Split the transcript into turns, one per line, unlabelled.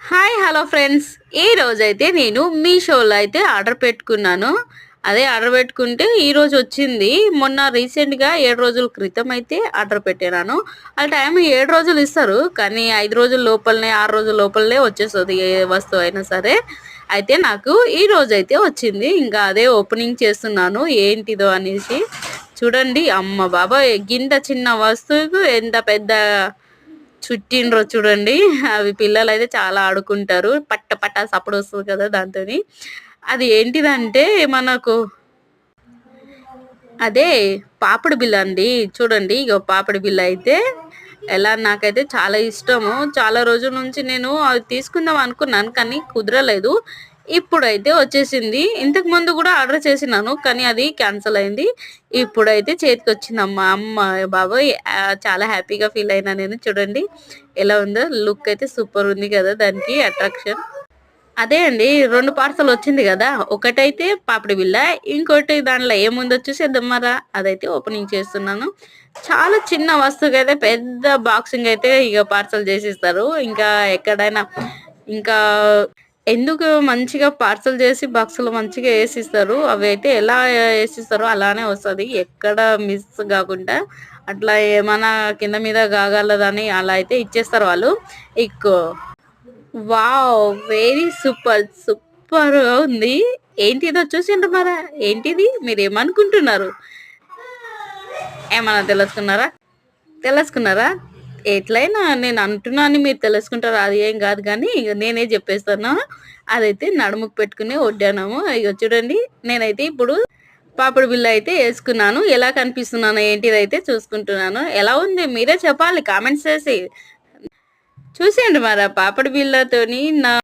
Hi hello friends. ఈ రోజైతే నేను మీషోలో అయితే ఆర్డర్ పెట్టుకున్నాను. అదే ఆర్డర్ పెట్టుకుంటే ఈరోజు వచ్చింది. మొన్న రీసెంట్గా 7 రోజుల క్రితం అయితే ఆర్డర్ పెట్టాను. ఆ టైం 7 రోజులు ఇస్తారు, కానీ 5 రోజుల లోపలనే 6 రోజుల లోపలనే వచ్చేస్తుంది ఏ వస్తువు అయినా సరే. అయితే నాకు ఈ రోజైతే వచ్చింది. ఇంకా అదే ఓపెనింగ్ చేస్తున్నాను ఏంటిదో అనేసి. చూడండి, అమ్మ బాబాయ్, గింత చిన్న వస్తువుకు ఎంత పెద్ద చుట్టిండ్రో చూడండి. అవి పిల్లలైతే చాలా ఆడుకుంటారు. పట్ట పట్ట సప్పుడు వస్తుంది కదా దాంతోని. అది ఏంటిదంటే మనకు అదే పాపిడి బిల్ల అండి. చూడండి, ఇగో పాపిడి బిల్ల అయితే ఎలా నాకైతే చాలా ఇష్టము. చాలా రోజుల నుంచి నేను అది తీసుకుందాం అనుకున్నాను, కానీ కుదరలేదు. ఇప్పుడైతే వచ్చేసింది. ఇంతకు ముందు కూడా ఆర్డర్ చేసినాను, కానీ అది క్యాన్సిల్ అయింది. ఇప్పుడైతే చేతికి వచ్చిందమ్మా. అమ్మ బాబోయ్, చాలా హ్యాపీగా ఫీల్ అయినా నేను. చూడండి ఎలా ఉందో, లుక్ అయితే సూపర్ ఉంది కదా దానికి అట్రాక్షన్. అదే అండి, 2 పార్సల్ వచ్చింది కదా. ఒకటైతే పాపిడి బిల్ల, ఇంకోటి దాంట్లో ఏముందో చూసేద్దాం మరా. అదైతే ఓపెనింగ్ చేస్తున్నాను. చాలా చిన్న వస్తువుకైతే పెద్ద బాక్సింగ్ అయితే ఇక పార్సల్ చేసిస్తారు. ఇంకా ఎక్కడైనా ఇంకా ఎందుకు మంచిగా పార్సల్ చేసి బాక్సులు మంచిగా వేసిస్తారు. అవి అయితే ఎలా వేసిస్తారో అలానే వస్తుంది, ఎక్కడ మిస్ కాకుండా. అట్లా ఏమైనా కింద మీద కాగలదని అలా అయితే ఇచ్చేస్తారు వాళ్ళు. ఇక్ వావ్, వెరీ సూపర్ సూపర్ గా ఉంది. ఏంటిదో చూసిండ్రు మరా. ఏంటిది, మీరు ఏమనుకుంటున్నారు? ఏమన్నా తెలుసుకున్నారా? ఎట్లయినా నేను అంటున్నాను, మీరు తెలుసుకుంటారు, అది ఏం కాదు. కానీ ఇక నేనే చెప్పేస్తాను. అదైతే నడుముకు పెట్టుకుని వడ్డానము. ఇక చూడండి, నేనైతే ఇప్పుడు పాపిడి బిల్ల అయితే వేసుకున్నాను. ఎలా కనిపిస్తున్నాను ఏంటిదైతే చూసుకుంటున్నాను. ఎలా ఉంది మీరే చెప్పాలి కామెంట్స్ చేసి. చూసేయండి మరి, ఆ పాపిడి బిల్లతోని నా